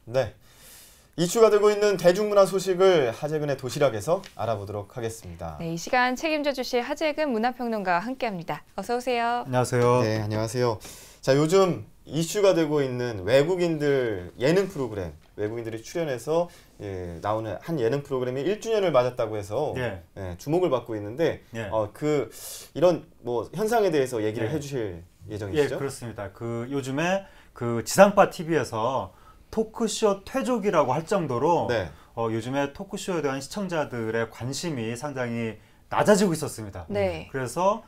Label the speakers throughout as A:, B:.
A: 네. 이슈가 되고 있는 대중문화 소식을 하재근의 도시락에서 알아보도록 하겠습니다.
B: 네, 이 시간 책임져 주실 하재근 문화평론가와 함께합니다. 어서 오세요.
C: 안녕하세요.
A: 네, 안녕하세요. 자, 요즘 이슈가 되고 있는 외국인들 예능 프로그램, 외국인들이 출연해서 나오는 한 예능 프로그램이 1주년을 맞았다고 해서 주목을 받고 있는데 이런 뭐 현상에 대해서 얘기를 해주실 예정이시죠?
C: 예, 그렇습니다. 요즘에 지상파 TV에서 토크쇼 퇴족이라고 할 정도로 요즘에 토크쇼에 대한 시청자들의 관심이 상당히 낮아지고 있었습니다.
B: 네.
C: 그래서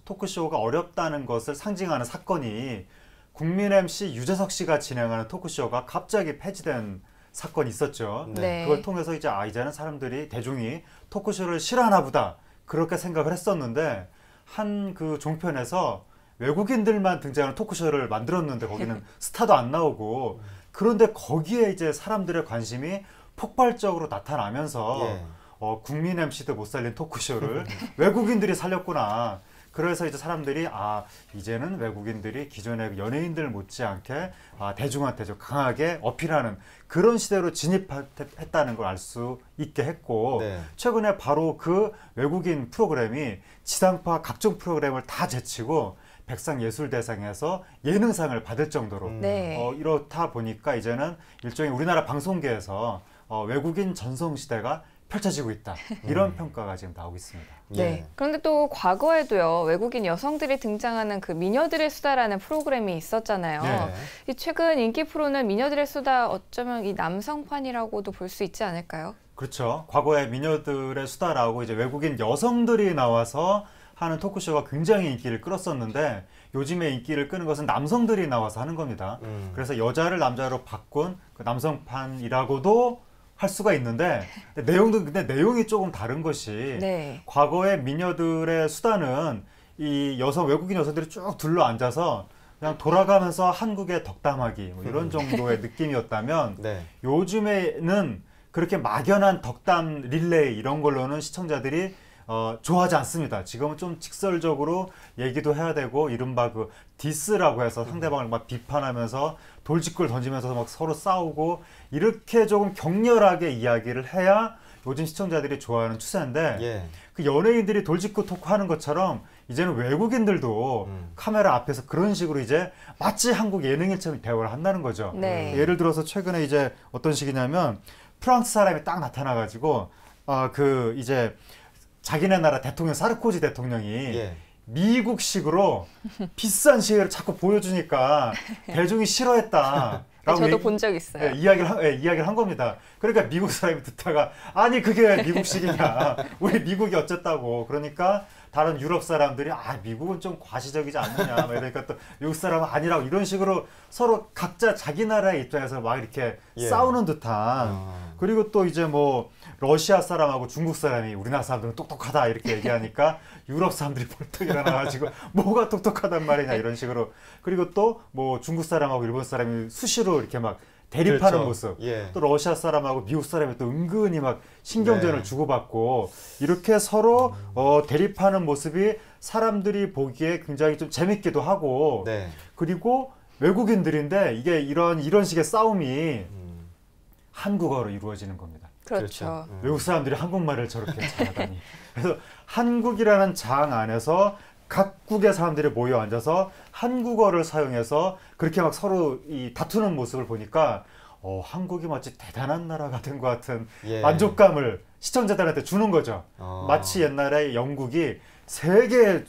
C: 토크쇼가 어렵다는 것을 상징하는 사건이 국민 MC 유재석 씨가 진행하는 토크쇼가 갑자기 폐지된 사건이 있었죠.
B: 네.
C: 그걸 통해서 이제는 사람들이 대중이 토크쇼를 싫어하나 보다 그렇게 생각을 했었는데 한 종편에서 외국인들만 등장하는 토크쇼를 만들었는데 거기는 스타도 안 나오고 그런데 거기에 이제 사람들의 관심이 폭발적으로 나타나면서 국민 MC도 못 살린 토크쇼를 외국인들이 살렸구나. 그래서 이제 사람들이 이제는 외국인들이 기존의 연예인들 못지않게 대중한테 좀 강하게 어필하는 그런 시대로 진입했다는 걸 알 수 있게 했고 최근에 바로 그 외국인 프로그램이 지상파 각종 프로그램을 다 제치고 백상예술대상에서 예능상을 받을 정도로 이렇다 보니까 이제는 일종의 우리나라 방송계에서 외국인 전성시대가 펼쳐지고 있다. 이런 평가가 지금 나오고 있습니다.
B: 네. 그런데 또 과거에도요. 외국인 여성들이 등장하는 미녀들의 수다라는 프로그램이 있었잖아요. 이 최근 인기 프로는 미녀들의 수다 어쩌면 이 남성판이라고도 볼 수 있지 않을까요?
C: 그렇죠. 과거에 미녀들의 수다라고 이제 외국인 여성들이 나와서 하는 토크쇼가 굉장히 인기를 끌었었는데 요즘에 인기를 끄는 것은 남성들이 나와서 하는 겁니다. 그래서 여자를 남자로 바꾼 남성판이라고도 할 수가 있는데 근데 내용이 조금 다른 것이 과거의 미녀들의 수다는 이 외국인 여성들이 쭉 둘러 앉아서 그냥 돌아가면서 한국의 덕담하기 이런 정도의 느낌이었다면 요즘에는 그렇게 막연한 덕담 릴레이 이런 걸로는 시청자들이 좋아하지 않습니다. 지금은 좀 직설적으로 얘기도 해야 되고 이른바 디스라고 해서 상대방을 막 비판하면서 돌직구를 던지면서 막 서로 싸우고 이렇게 조금 격렬하게 이야기를 해야 요즘 시청자들이 좋아하는 추세인데 그 연예인들이 돌직구 토크하는 것처럼 이제는 외국인들도 카메라 앞에서 그런 식으로 이제 마치 한국 예능인처럼 대화를 한다는 거죠. 예를 들어서 최근에 이제 어떤 식이냐면 프랑스 사람이 딱 나타나가지고 이제 자기네 나라 대통령 사르코지 대통령이 미국식으로 비싼 시계를 자꾸 보여주니까 대중이 싫어했다.
B: 저도 본 적 있어요.
C: 이야기를 한 겁니다. 그러니까 미국 사람이 듣다가 아니 그게 미국식이냐. 우리 미국이 어쨌다고. 그러니까 다른 유럽 사람들이 미국은 좀 과시적이지 않느냐. 이러니까 또 미국 사람은 아니라고 이런 식으로 서로 각자 자기 나라의 입장에서 막 이렇게 싸우는 듯한 그리고 또 이제 뭐 러시아 사람하고 중국 사람이 우리나라 사람들은 똑똑하다 이렇게 얘기하니까 유럽 사람들이 벌떡 일어나가지고 뭐가 똑똑하단 말이냐 이런 식으로 그리고 또 뭐 중국 사람하고 일본 사람이 수시로 이렇게 막 대립하는 모습 또 러시아 사람하고 미국 사람이 또 은근히 막 신경전을 주고받고 이렇게 서로 대립하는 모습이 사람들이 보기에 굉장히 좀 재밌기도 하고 그리고 외국인들인데 이게 이런 식의 싸움이 한국어로 이루어지는 겁니다.
B: 그렇죠.
C: 외국 사람들이 한국말을 저렇게 잘하다니. 그래서 한국이라는 장 안에서 각국의 사람들이 모여 앉아서 한국어를 사용해서 그렇게 막 서로 다투는 모습을 보니까 한국이 마치 대단한 나라가 된 것 같은 만족감을 시청자들한테 주는 거죠. 마치 옛날에 영국이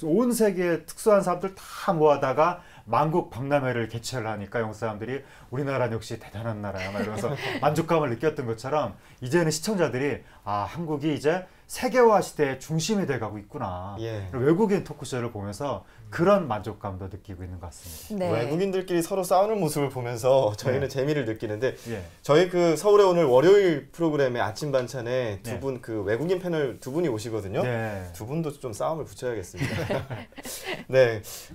C: 온 세계의 특수한 사람들 다 모아다가 만국 박람회를 개최를 하니까 영국 사람들이 우리나라는 역시 대단한 나라야 막 이러면서 만족감을 느꼈던 것처럼 이제는 시청자들이 한국이 이제 세계화 시대의 중심이 돼가고 있구나. 외국인 토크쇼를 보면서 그런 만족감도 느끼고 있는 것 같습니다.
A: 외국인들끼리 서로 싸우는 모습을 보면서 저희는 재미를 느끼는데 저희 서울에 오늘 월요일 프로그램의 아침 반찬에 두 분 외국인 패널 두 분이 오시거든요. 두 분도 좀 싸움을 붙여야겠습니다.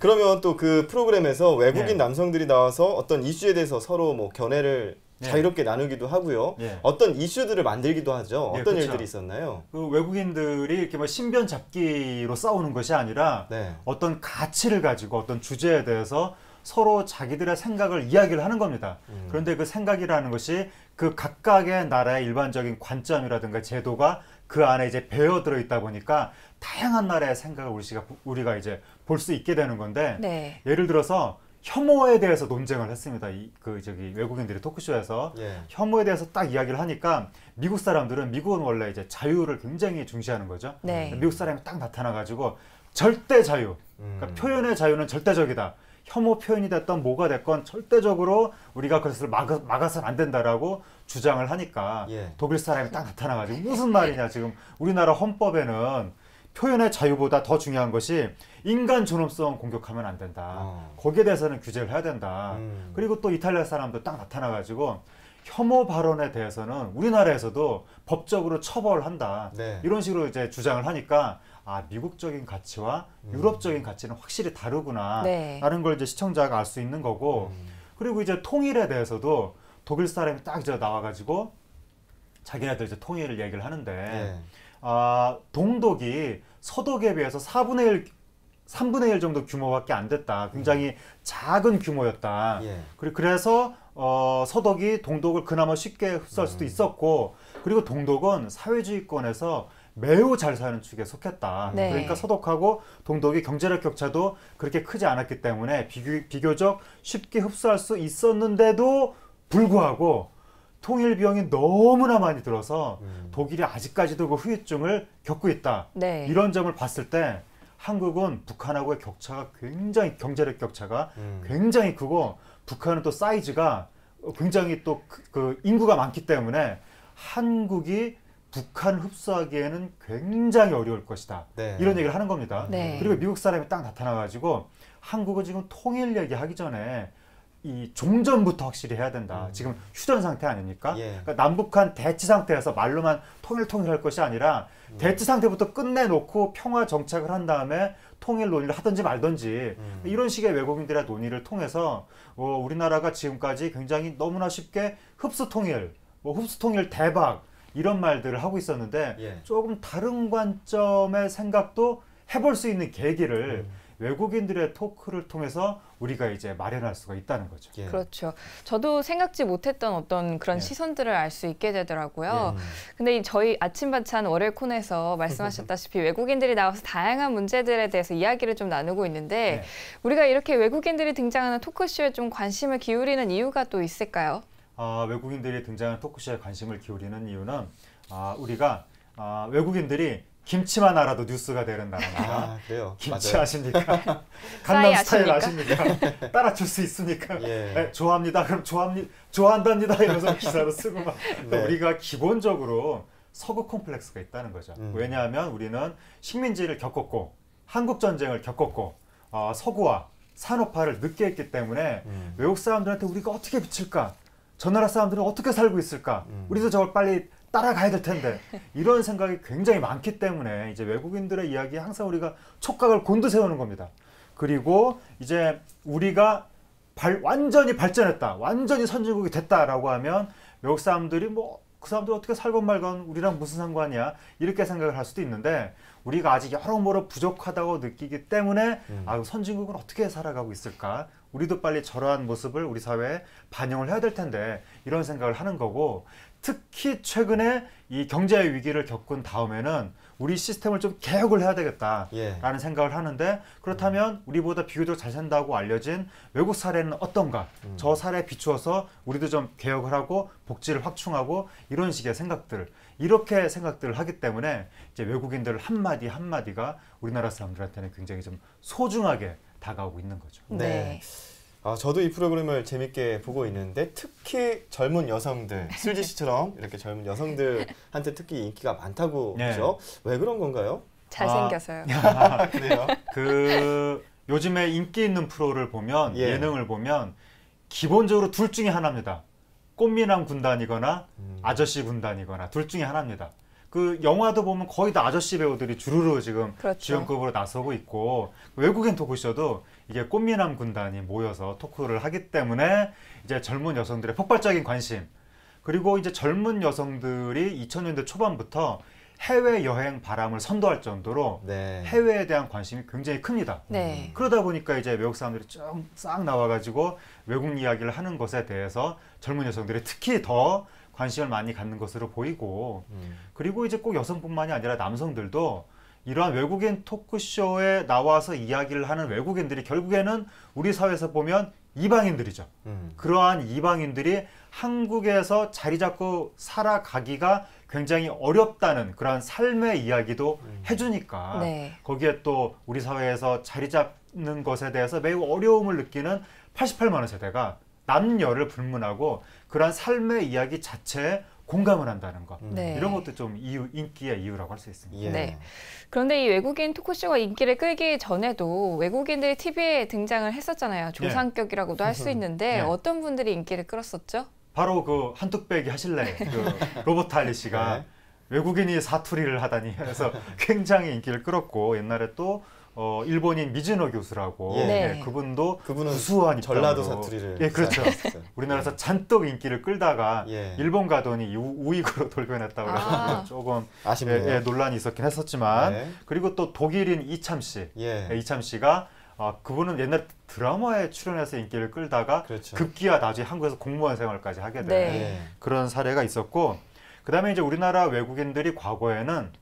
A: 그러면 또 그 프로그램에서 외국인 남성들이 나와서 어떤 이슈에 대해서 서로 뭐 견해를 자유롭게 나누기도 하고요. 어떤 이슈들을 만들기도 하죠. 어떤 일들이 있었나요?
C: 외국인들이 이렇게 뭐 신변 잡기로 싸우는 것이 아니라 어떤 가치를 가지고 어떤 주제에 대해서 서로 자기들의 생각을 이야기를 하는 겁니다. 그런데 그 생각이라는 것이 그 각각의 나라의 일반적인 관점이라든가 제도가 그 안에 이제 배어 들어 있다 보니까 다양한 나라의 생각을 우리가 이제 볼 수 있게 되는 건데
B: 네.
C: 예를 들어서 혐오에 대해서 논쟁을 했습니다. 외국인들이 토크쇼에서 혐오에 대해서 딱 이야기를 하니까 미국은 원래 이제 자유를 굉장히 중시하는 거죠.
B: 네.
C: 미국 사람이 딱 나타나가지고 절대 자유, 그러니까 표현의 자유는 절대적이다. 혐오 표현이 됐던 뭐가 됐건 절대적으로 우리가 그것을 막아서는 안 된다라고 주장을 하니까 독일 사람이 딱 나타나가지고 무슨 말이냐, 지금 우리나라 헌법에는 표현의 자유보다 더 중요한 것이 인간 존엄성 공격하면 안 된다. 거기에 대해서는 규제를 해야 된다. 그리고 또 이탈리아 사람도 딱 나타나가지고 혐오 발언에 대해서는 우리나라에서도 법적으로 처벌한다. 이런 식으로 이제 주장을 하니까 미국적인 가치와 유럽적인 가치는 확실히 다르구나. 라는 걸 이제 시청자가 알 수 있는 거고. 그리고 이제 통일에 대해서도 독일 사람이 딱 이제 나와가지고 자기네들 이제 통일을 얘기를 하는데 동독이 서독에 비해서 3분의 1 정도 규모밖에 안 됐다. 굉장히 작은 규모였다. 그래서 서독이 동독을 그나마 쉽게 흡수할 수도 있었고, 그리고 동독은 사회주의권에서 매우 잘 사는 축에 속했다. 그러니까 서독하고 동독이 경제력 격차도 그렇게 크지 않았기 때문에 비교적 쉽게 흡수할 수 있었는데도 불구하고 통일 비용이 너무나 많이 들어서 독일이 아직까지도 그 후유증을 겪고 있다. 이런 점을 봤을 때 한국은 북한하고의 격차가 굉장히, 경제력 격차가 굉장히 크고, 북한은 또 사이즈가 굉장히 또 그 인구가 많기 때문에 한국이 북한을 흡수하기에는 굉장히 어려울 것이다. 이런 얘기를 하는 겁니다. 그리고 미국 사람이 딱 나타나가지고 한국은 지금 통일 얘기하기 전에 이 종전부터 확실히 해야 된다. 지금 휴전 상태 아닙니까? 그러니까 남북한 대치 상태에서 말로만 통일할 것이 아니라 대치 상태부터 끝내놓고 평화 정착을 한 다음에 통일 논의를 하든지 말든지 이런 식의 외국인들의 논의를 통해서 우리나라가 지금까지 굉장히 너무나 쉽게 흡수통일, 흡수통일 대박 이런 말들을 하고 있었는데 조금 다른 관점의 생각도 해볼 수 있는 계기를 외국인들의 토크를 통해서 우리가 이제 마련할 수가 있다는 거죠.
B: 그렇죠. 저도 생각지 못했던 어떤 그런 시선들을 알 수 있게 되더라고요. 근데 저희 아침 반찬 월요일 코너에서 말씀하셨다시피 외국인들이 나와서 다양한 문제들에 대해서 이야기를 좀 나누고 있는데 우리가 이렇게 외국인들이 등장하는 토크쇼에 좀 관심을 기울이는 이유가 또 있을까요?
C: 외국인들이 등장하는 토크쇼에 관심을 기울이는 이유는 우리가 외국인들이 김치만 알아도 뉴스가 되는 나라입니다.
A: 그래요?
C: 김치
A: 맞아요.
C: 아십니까? 강남 스타일 아십니까? 따라줄 수 있습니까? 좋아합니다. 그럼 좋아한답니다. 이러면서 기사로 쓰고 막. 우리가 기본적으로 서구 콤플렉스가 있다는 거죠. 왜냐하면 우리는 식민지를 겪었고 한국 전쟁을 겪었고 서구화, 산업화를 늦게 했기 때문에 외국 사람들한테 우리가 어떻게 비칠까? 저 나라 사람들은 어떻게 살고 있을까? 우리도 저걸 빨리 따라가야 될 텐데 이런 생각이 굉장히 많기 때문에 이제 외국인들의 이야기에 항상 우리가 촉각을 곤두세우는 겁니다. 그리고 이제 우리가 완전히 발전했다, 완전히 선진국이 됐다라고 하면 외국 사람들이 그 사람들 어떻게 살건 말건 우리랑 무슨 상관이야 이렇게 생각을 할 수도 있는데 우리가 아직 여러모로 부족하다고 느끼기 때문에 선진국은 어떻게 살아가고 있을까? 우리도 빨리 저러한 모습을 우리 사회에 반영을 해야 될 텐데 이런 생각을 하는 거고, 특히 최근에 이 경제 위기를 겪은 다음에는 우리 시스템을 좀 개혁을 해야 되겠다라는 생각을 하는데, 그렇다면 우리보다 비교적 잘 산다고 알려진 외국 사례는 어떤가? 저 사례에 비추어서 우리도 좀 개혁을 하고 복지를 확충하고 이런 식의 생각들, 이렇게 생각들을 하기 때문에 이제 외국인들 한마디 한마디가 우리나라 사람들한테는 굉장히 좀 소중하게 다가오고 있는 거죠.
A: 저도 이 프로그램을 재밌게 보고 있는데 특히 젊은 여성들, 슬지 씨처럼 이렇게 젊은 여성들한테 특히 인기가 많다고 그죠? 왜 그런 건가요?
B: 잘생겨서요.
C: 그래요? 요즘에 인기 있는 프로를 보면 예능을 보면 기본적으로 둘 중에 하나입니다. 꽃미남 군단이거나 아저씨 군단이거나 둘 중에 하나입니다. 그 영화도 보면 거의 다 아저씨 배우들이 주르르 지금 주연급으로 나서고 있고, 외국인 토크쇼도 이게 꽃미남 군단이 모여서 토크를 하기 때문에 이제 젊은 여성들의 폭발적인 관심, 그리고 이제 젊은 여성들이 2000년대 초반부터 해외 여행 바람을 선도할 정도로
A: 네.
C: 해외에 대한 관심이 굉장히 큽니다.
B: 네.
C: 그러다 보니까 이제 외국 사람들이 쭉 싹 나와가지고 외국 이야기를 하는 것에 대해서 젊은 여성들이 특히 더 관심을 많이 갖는 것으로 보이고, 그리고 이제 꼭 여성뿐만이 아니라 남성들도 이러한 외국인 토크쇼에 나와서 이야기를 하는 외국인들이 결국에는 우리 사회에서 보면 이방인들이죠. 그러한 이방인들이 한국에서 자리 잡고 살아가기가 굉장히 어렵다는 그런 삶의 이야기도 해주니까
B: 네.
C: 거기에 또 우리 사회에서 자리 잡는 것에 대해서 매우 어려움을 느끼는 88만 원 세대가 남녀를 불문하고 그런 삶의 이야기 자체에 공감을 한다는 것.
B: 네.
C: 이런 것도 좀 인기의 이유라고 할 수 있습니다.
A: 예.
B: 네. 그런데 이 외국인 토크쇼가 인기를 끌기 전에도 외국인들이 TV에 등장을 했었잖아요. 조상격이라고도 할 수 있는데
C: 네.
B: 어떤 분들이 인기를 끌었었죠?
C: 바로 그 한뚝배기 하실래 그 로버트 할리 씨가
A: 네.
C: 외국인이 사투리를 하다니 해서 굉장히 인기를 끌었고, 옛날에 또 일본인 미즈노 교수라고
A: 예.
B: 네.
C: 그분도
A: 그분은
C: 구수한
A: 전라도
C: 입담으로,
A: 사투리를
C: 예, 그렇죠.
A: 사용했어요.
C: 우리나라에서 잔뜩 인기를 끌다가
A: 예.
C: 일본 가더니 우이그로 돌변했다고 해서 조금
A: 아쉽네요.
C: 예, 논란이 있었긴 했었지만,
A: 네.
C: 그리고 또 독일인 이참 씨,
A: 예.
C: 이참 씨가 그분은 옛날 드라마에 출연해서 인기를 끌다가
A: 그렇죠.
C: 급기야 나중에 한국에서 공무원 생활까지 하게 된
B: 네.
A: 예.
C: 그런 사례가 있었고, 그다음에 이제 우리나라 외국인들이 과거에는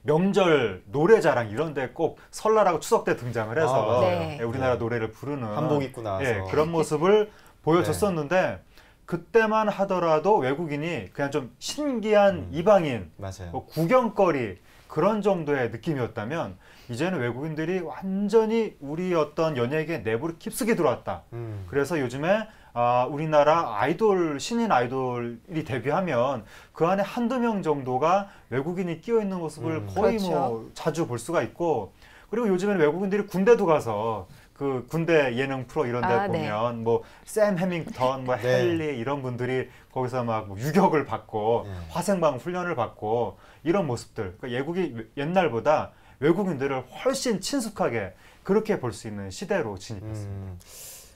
C: 명절 노래자랑 이런 데 꼭 설날하고 추석 때 등장을 해서
B: 네.
C: 예, 우리나라 노래를 부르는
A: 한복 입고 나와서
C: 예, 그런 모습을 보여줬었는데, 그때만 하더라도 외국인이 그냥 좀 신기한 이방인,
A: 맞아요.
C: 뭐 구경거리 그런 정도의 느낌이었다면, 이제는 외국인들이 완전히 우리 어떤 연예계 내부로 깊숙이 들어왔다. 그래서 요즘에 우리나라 아이돌, 신인 아이돌이 데뷔하면 그 안에 한두 명 정도가 외국인이 끼어 있는 모습을 거의
B: 그렇죠.
C: 뭐 자주 볼 수가 있고, 그리고 요즘에는 외국인들이 군대도 가서 그 군대 예능 프로 이런 데 보면
B: 네.
C: 뭐 샘 해밍턴, 뭐
A: 네.
C: 헨리 이런 분들이 거기서 막뭐 유격을 받고
A: 네.
C: 화생방 훈련을 받고 이런 모습들. 그러니까 외국이 옛날보다 외국인들을 훨씬 친숙하게 그렇게 볼 수 있는 시대로 진입했습니다.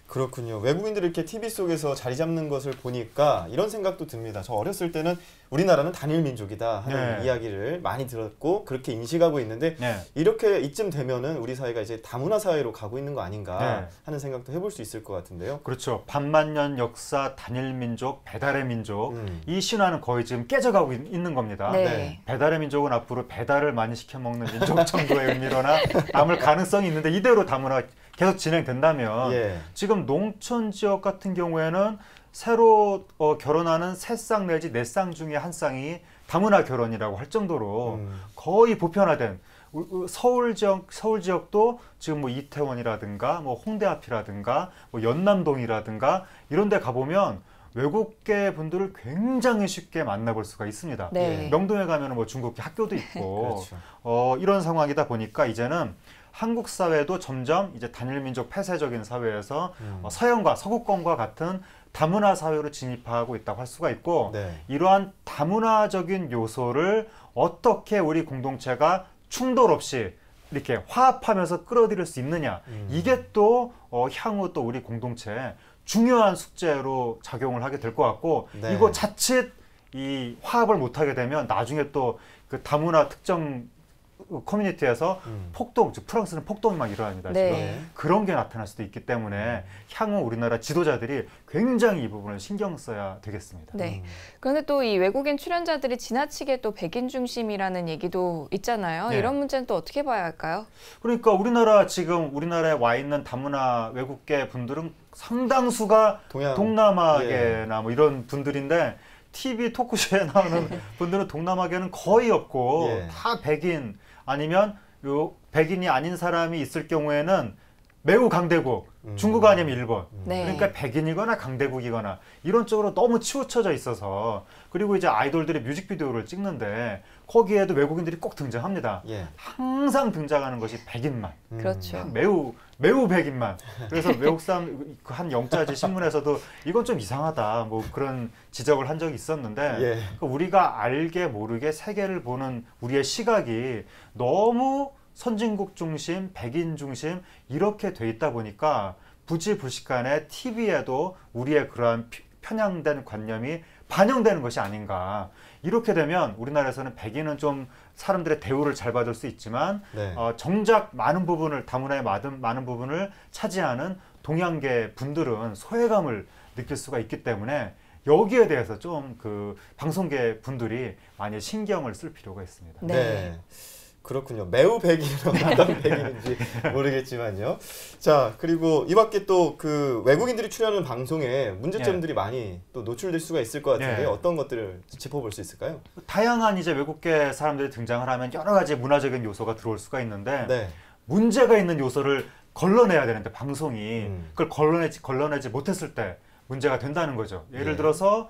A: 그렇군요. 외국인들이 이렇게 TV 속에서 자리 잡는 것을 보니까 이런 생각도 듭니다. 저 어렸을 때는 우리나라는 단일 민족이다 하는
C: 네.
A: 이야기를 많이 들었고 그렇게 인식하고 있는데
C: 네.
A: 이렇게 이쯤 되면은 우리 사회가 이제 다문화 사회로 가고 있는 거 아닌가
C: 네.
A: 하는 생각도 해볼 수 있을 것 같은데요.
C: 그렇죠. 반만년 역사, 단일 민족, 배달의 민족, 이 신화는 거의 지금 깨져가고 있는 겁니다.
B: 네.
A: 네.
C: 배달의 민족은 앞으로 배달을 많이 시켜 먹는 민족 정도의 의미로나 남을 가능성이 있는데, 이대로 다문화 계속 진행된다면
A: 예.
C: 지금 농촌 지역 같은 경우에는 새로 결혼하는 세 쌍 내지 네 쌍 중에 한 쌍이 다문화 결혼이라고 할 정도로 거의 보편화된, 서울 지역도 지금 뭐 이태원이라든가 뭐 홍대 앞이라든가 뭐 연남동이라든가 이런 데 가보면 외국계 분들을 굉장히 쉽게 만나볼 수가 있습니다.
B: 네.
C: 명동에 가면 뭐 중국계 학교도 있고
A: 그렇죠.
C: 이런 상황이다 보니까 이제는 한국 사회도 점점 이제 단일민족 폐쇄적인 사회에서 서양과 서구권과 같은 다문화 사회로 진입하고 있다고 할 수가 있고,
A: 네.
C: 이러한 다문화적인 요소를 어떻게 우리 공동체가 충돌 없이 이렇게 화합하면서 끌어들일 수 있느냐, 이게 또 향후 또 우리 공동체에 중요한 숙제로 작용을 하게 될 것 같고,
A: 네.
C: 이거 자칫 이 화합을 못하게 되면 나중에 또 그 다문화 특정 커뮤니티에서 폭동, 즉 프랑스는 폭동이 막 일어납니다.
B: 네.
C: 지금 그런 게 나타날 수도 있기 때문에 향후 우리나라 지도자들이 굉장히 이 부분을 신경 써야 되겠습니다.
B: 네. 그런데 또 이 외국인 출연자들이 지나치게 또 백인 중심이라는 얘기도 있잖아요.
C: 네.
B: 이런 문제는 또 어떻게 봐야 할까요?
C: 그러니까 지금 우리나라에 와 있는 다문화 외국계 분들은 상당수가 동남아계나 뭐 이런 분들인데, TV 토크쇼에 나오는 분들은 동남아계는 거의 없고
A: 예.
C: 다 백인, 아니면 백인이 아닌 사람이 있을 경우에는 매우 강대국, 중국 아니면 일본.
B: 네.
C: 그러니까 백인이거나 강대국이거나 이런 쪽으로 너무 치우쳐져 있어서, 그리고 이제 아이돌들이 뮤직비디오를 찍는데 거기에도 외국인들이 꼭 등장합니다.
A: 예.
C: 항상 등장하는 것이 백인만.
B: 그렇죠.
C: 매우 백인만. 그래서 외국 사람 한 영자지 신문에서도 이건 좀 이상하다, 뭐 그런 지적을 한 적이 있었는데,
A: 예.
C: 그러니까 우리가 알게 모르게 세계를 보는 우리의 시각이 너무 선진국 중심, 백인 중심 이렇게 돼 있다 보니까 부지불식간에 TV에도 우리의 그러한 편향된 관념이 반영되는 것이 아닌가. 이렇게 되면 우리나라에서는 백인은 좀 사람들의 대우를 잘 받을 수 있지만
A: 네.
C: 정작 많은 부분을 다문화의 많은 부분을 차지하는 동양계 분들은 소외감을 느낄 수가 있기 때문에 여기에 대해서 좀 그 방송계 분들이 많이 신경을 쓸 필요가 있습니다.
B: 네.
A: 네. 그렇군요. 매우 백인은 어떤 백인인지 모르겠지만요. 자, 그리고 이 밖에 또 그 외국인들이 출연하는 방송에 문제점들이 많이 또 노출될 수가 있을 것 같은데 어떤 것들을 짚어볼 수 있을까요?
C: 다양한 이제 외국계 사람들이 등장을 하면 여러 가지 문화적인 요소가 들어올 수가 있는데 문제가 있는 요소를 걸러내야 되는데 방송이 그걸 걸러내지 못했을 때 문제가 된다는 거죠. 예를 들어서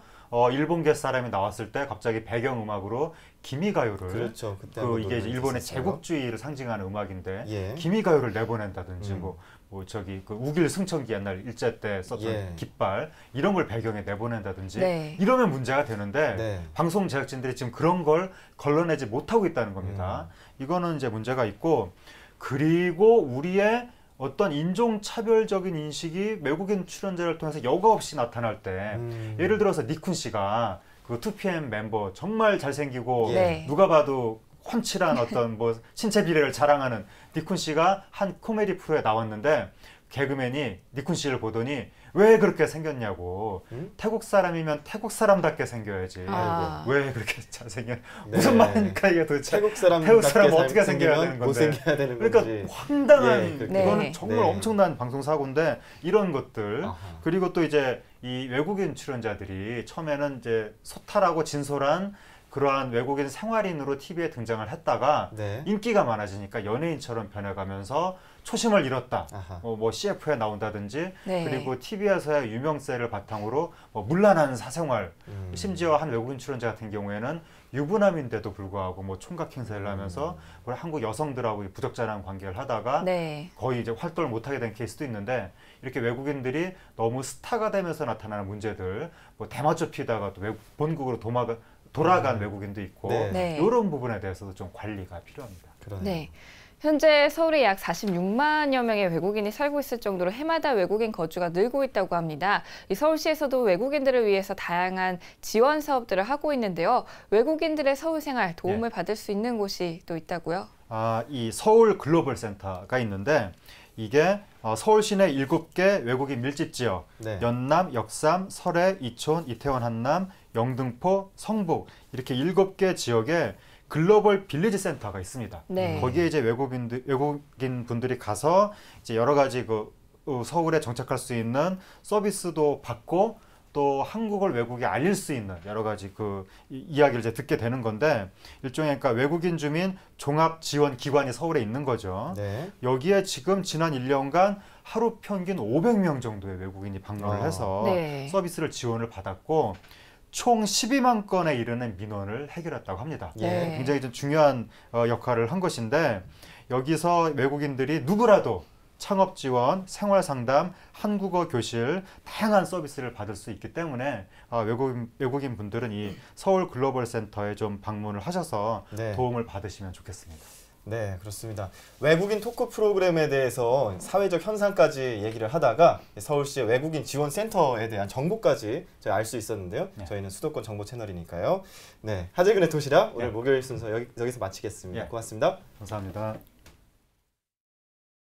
C: 일본계 사람이 나왔을 때 갑자기 배경음악으로 기미가요를
A: 그렇죠.
C: 이게 일본의 제국주의를 상징하는 음악인데 기미가요를 내보낸다든지 뭐 저기 그 우길 승천기 옛날 일제 때 썼던 깃발 이런 걸 배경에 내보낸다든지 이러면 문제가 되는데 방송 제작진들이 지금 그런 걸 걸러내지 못하고 있다는 겁니다. 이거는 이제 문제가 있고 그리고 우리의 어떤 인종차별적인 인식이 외국인 출연자를 통해서 여과 없이 나타날 때 예를 들어서 니쿤 씨가 그 2PM 멤버 정말 잘생기고 누가 봐도 훤칠한 어떤 뭐 신체 비례를 자랑하는 니쿤 씨가 한 코미디 프로에 나왔는데 개그맨이 니쿤 씨를 보더니 왜 그렇게 생겼냐고 태국 사람이면 태국 사람답게 생겨야지 왜 그렇게 잘생겨 무슨 말입니까 이게 도대체
A: 태국 사람
C: 어떻게 생겨야 되는 건데
A: 못생겨야 되는
C: 그러니까
A: 건지
C: 황당한 이거는 정말 엄청난 방송 사고인데 이런 것들 그리고 또 이제 이 외국인 출연자들이 처음에는 이제 소탈하고 진솔한 그러한 외국인 생활인으로 TV에 등장을 했다가 인기가 많아지니까 연예인처럼 변해가면서 초심을 잃었다. 뭐 CF에 나온다든지 그리고 TV에서의 유명세를 바탕으로 뭐 문란한 사생활 심지어 한 외국인 출연자 같은 경우에는 유부남인데도 불구하고 뭐 총각 행세를 하면서 한국 여성들하고 부적절한 관계를 하다가 거의 이제 활동을 못하게 된 케이스도 있는데 이렇게 외국인들이 너무 스타가 되면서 나타나는 문제들 뭐 대마초 피다가 또 본국으로 돌아간 외국인도 있고 이런 부분에 대해서도 좀 관리가 필요합니다.
B: 네. 현재 서울에 약 46만여 명의 외국인이 살고 있을 정도로 해마다 외국인 거주가 늘고 있다고 합니다. 이 서울시에서도 외국인들을 위해서 다양한 지원 사업들을 하고 있는데요. 외국인들의 서울 생활 도움을 받을 수 있는 곳이 또 있다고요?
C: 이 서울 글로벌 센터가 있는데 이게 서울 시내 7개 외국인 밀집 지역 연남, 역삼, 설해, 이촌, 이태원, 한남, 영등포, 성북 이렇게 7개 지역에 글로벌 빌리지 센터가 있습니다. 거기에 이제 외국인 분들이 가서 이제 여러 가지 서울에 정착할 수 있는 서비스도 받고 또 한국을 외국에 알릴 수 있는 여러 가지 이야기를 이제 듣게 되는 건데 일종의 그러니까 외국인 주민 종합 지원 기관이 서울에 있는 거죠. 여기에 지금 지난 1년간 하루 평균 500명 정도의 외국인이 방문을 해서 서비스를 지원을 받았고 총 12만 건에 이르는 민원을 해결했다고 합니다. 굉장히 좀 중요한 역할을 한 것인데 여기서 외국인들이 누구라도 창업 지원, 생활 상담, 한국어 교실 다양한 서비스를 받을 수 있기 때문에 외국인 분들은 이 서울 글로벌 센터에 좀 방문을 하셔서 도움을 받으시면 좋겠습니다.
A: 네, 그렇습니다. 외국인 토크 프로그램에 대해서 사회적 현상까지 얘기를 하다가 서울시의 외국인 지원센터에 대한 정보까지 알 수 있었는데요. 저희는 수도권 정보 채널이니까요. 네, 하재근의 도시락 오늘 목요일 순서 여기서 마치겠습니다. 고맙습니다.
C: 감사합니다.